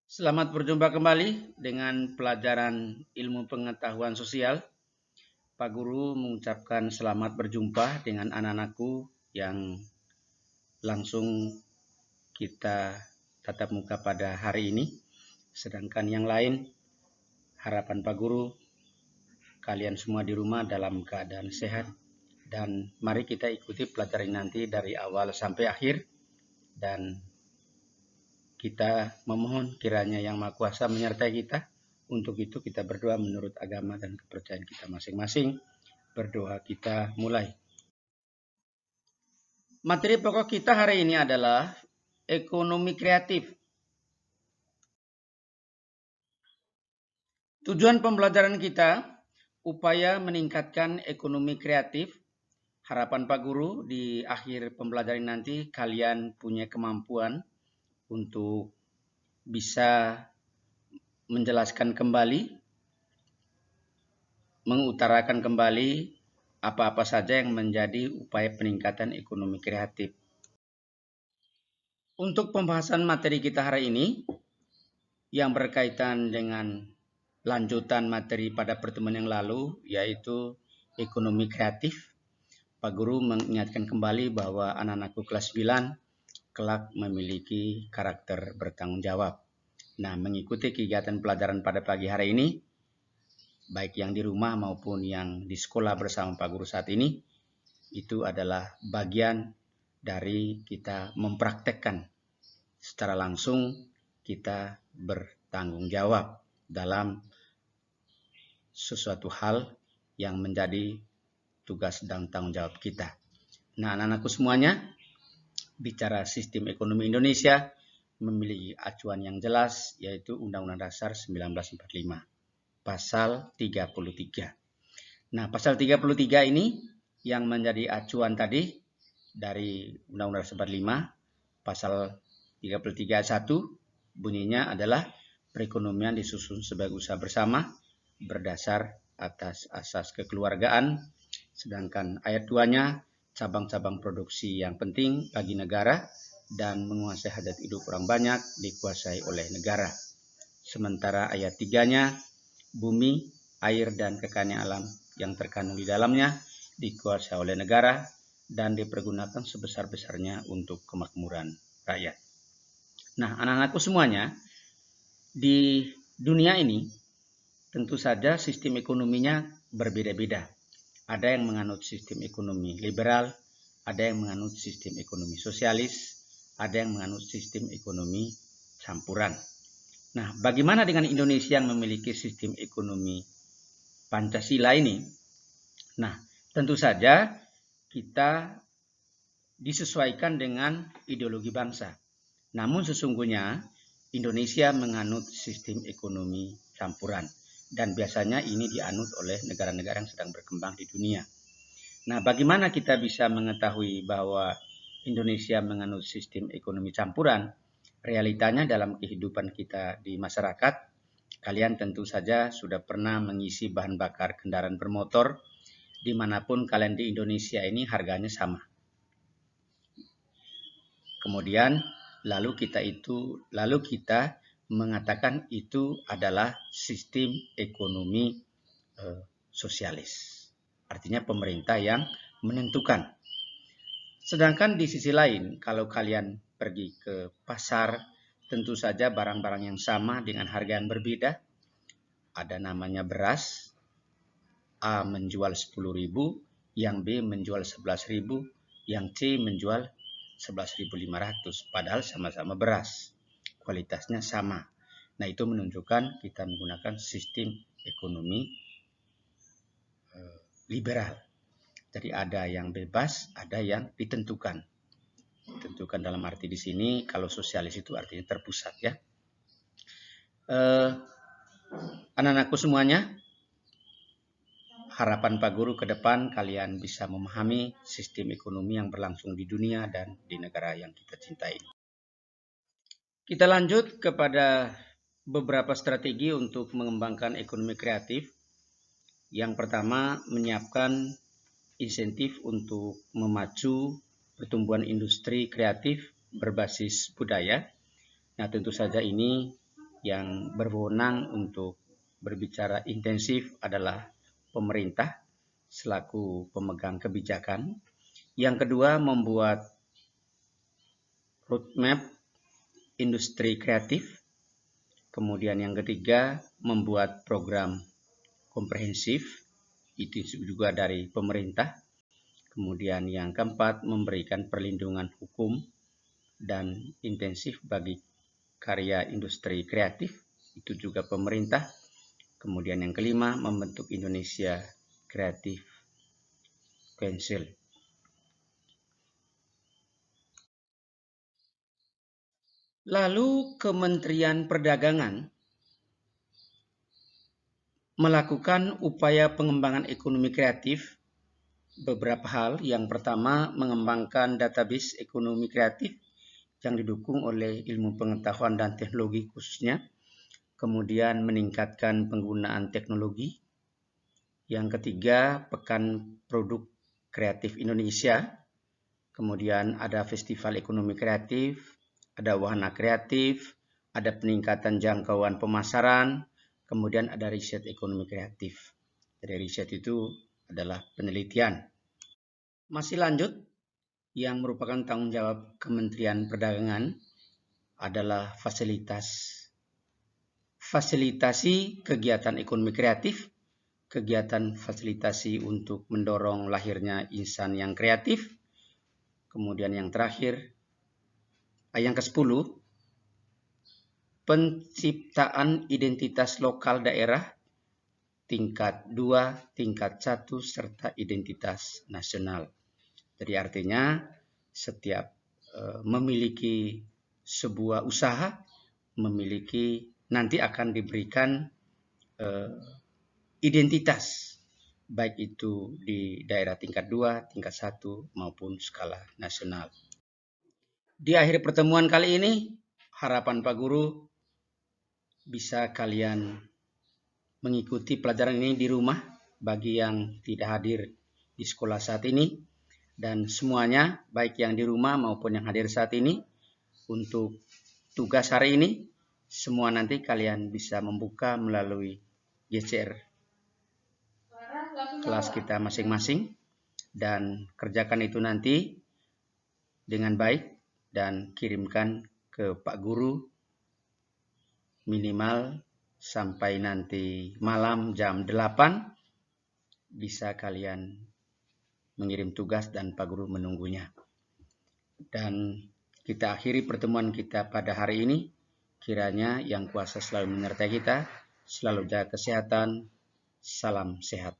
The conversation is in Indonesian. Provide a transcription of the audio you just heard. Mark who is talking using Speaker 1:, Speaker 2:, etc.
Speaker 1: Selamat berjumpa kembali dengan pelajaran ilmu pengetahuan sosial. Pak Guru mengucapkan selamat berjumpa dengan anak-anakku yang langsung kita tatap muka pada hari ini. Sedangkan yang lain, harapan Pak Guru, kalian semua di rumah dalam keadaan sehat. Dan mari kita ikuti pelajaran nanti dari awal sampai akhir. Dan kita memohon kiranya Yang Maha Kuasa menyertai kita. Untuk itu kita berdoa menurut agama dan kepercayaan kita masing-masing. Berdoa kita mulai. Materi pokok kita hari ini adalah ekonomi kreatif. Tujuan pembelajaran kita, upaya meningkatkan ekonomi kreatif. Harapan Pak Guru di akhir pembelajaran nanti kalian punya kemampuan untuk bisa menjelaskan kembali, mengutarakan kembali apa-apa saja yang menjadi upaya peningkatan ekonomi kreatif. Untuk pembahasan materi kita hari ini, yang berkaitan dengan lanjutan materi pada pertemuan yang lalu, yaitu ekonomi kreatif, Pak Guru mengingatkan kembali bahwa anak-anakku kelas 9 kelak memiliki karakter bertanggung jawab. Nah, mengikuti kegiatan pelajaran pada pagi hari ini, baik yang di rumah maupun yang di sekolah bersama Pak Guru saat ini, itu adalah bagian dari kita mempraktekkan secara langsung kita bertanggung jawab dalam sesuatu hal yang menjadi tugas dan tanggung jawab kita. Nah, anak-anakku semuanya, bicara sistem ekonomi Indonesia memiliki acuan yang jelas, yaitu Undang-Undang Dasar 1945, pasal 33. Nah, pasal 33 ini yang menjadi acuan tadi dari Undang-Undang Dasar 45, pasal 33 ayat 1 bunyinya adalah perekonomian disusun sebagai usaha bersama berdasar atas asas kekeluargaan. Sedangkan ayat 2-nya cabang-cabang produksi yang penting bagi negara dan menguasai hajat hidup orang banyak dikuasai oleh negara. Sementara ayat 3-nya bumi, air, dan kekayaan alam yang terkandung di dalamnya dikuasai oleh negara dan dipergunakan sebesar-besarnya untuk kemakmuran rakyat. Nah, anak-anakku semuanya, di dunia ini tentu saja sistem ekonominya berbeda-beda. Ada yang menganut sistem ekonomi liberal, ada yang menganut sistem ekonomi sosialis, ada yang menganut sistem ekonomi campuran. Nah, bagaimana dengan Indonesia yang memiliki sistem ekonomi Pancasila ini? Nah, tentu saja kita disesuaikan dengan ideologi bangsa. Namun sesungguhnya Indonesia menganut sistem ekonomi campuran dan biasanya ini dianut oleh negara-negara yang sedang berkembang di dunia. Nah, bagaimana kita bisa mengetahui bahwa Indonesia menganut sistem ekonomi campuran? Realitanya dalam kehidupan kita di masyarakat, kalian tentu saja sudah pernah mengisi bahan bakar kendaraan bermotor dimanapun kalian di Indonesia ini harganya sama. Kemudian lalu kita mengatakan itu adalah sistem ekonomi sosialis. Artinya pemerintah yang menentukan. Sedangkan di sisi lain, kalau kalian pergi ke pasar, tentu saja barang-barang yang sama dengan harga yang berbeda. Ada namanya beras, A menjual 10.000, yang B menjual 11.000, yang C menjual 11.500, padahal sama-sama beras, kualitasnya sama. Nah, itu menunjukkan kita menggunakan sistem ekonomi liberal. Jadi ada yang bebas, ada yang ditentukan. Ditentukan dalam arti di sini, kalau sosialis itu artinya terpusat ya. Anak-anakku semuanya, harapan Pak Guru ke depan kalian bisa memahami sistem ekonomi yang berlangsung di dunia dan di negara yang kita cintai. Kita lanjut kepada beberapa strategi untuk mengembangkan ekonomi kreatif. Yang pertama, menyiapkan insentif untuk memacu pertumbuhan industri kreatif berbasis budaya. Nah, tentu saja ini yang berwenang untuk berbicara intensif adalah pemerintah selaku pemegang kebijakan. Yang kedua, membuat roadmap industri kreatif. Kemudian yang ketiga, membuat program komprehensif, itu juga dari pemerintah. Kemudian yang keempat, memberikan perlindungan hukum dan intensif bagi karya industri kreatif, itu juga pemerintah. Kemudian yang kelima, membentuk Indonesia Creative Council. Lalu Kementerian Perdagangan melakukan upaya pengembangan ekonomi kreatif beberapa hal. Yang pertama, mengembangkan database ekonomi kreatif yang didukung oleh ilmu pengetahuan dan teknologi khususnya. Kemudian meningkatkan penggunaan teknologi. Yang ketiga, Pekan Produk Kreatif Indonesia. Kemudian ada Festival Ekonomi Kreatif, ada wahana kreatif, ada peningkatan jangkauan pemasaran, kemudian ada riset ekonomi kreatif. Jadi riset itu adalah penelitian. Masih lanjut, yang merupakan tanggung jawab Kementerian Perdagangan adalah fasilitasi kegiatan ekonomi kreatif, kegiatan fasilitasi untuk mendorong lahirnya insan yang kreatif. Kemudian yang terakhir, yang ke-10, penciptaan identitas lokal daerah tingkat 2, tingkat 1, serta identitas nasional. Jadi artinya setiap memiliki sebuah usaha, nanti akan diberikan identitas, baik itu di daerah tingkat 2, tingkat 1, maupun skala nasional. Di akhir pertemuan kali ini, harapan Pak Guru bisa kalian mengikuti pelajaran ini di rumah bagi yang tidak hadir di sekolah saat ini, dan semuanya baik yang di rumah maupun yang hadir saat ini, untuk tugas hari ini semua nanti kalian bisa membuka melalui GCR kelas kita masing-masing dan kerjakan itu nanti dengan baik dan kirimkan ke Pak Guru minimal sampai nanti malam jam 8 bisa kalian mengirim tugas dan Pak Guru menunggunya. Dan kita akhiri pertemuan kita pada hari ini. Kiranya Yang Kuasa selalu menyertai kita, selalu jaga kesehatan. Salam sehat.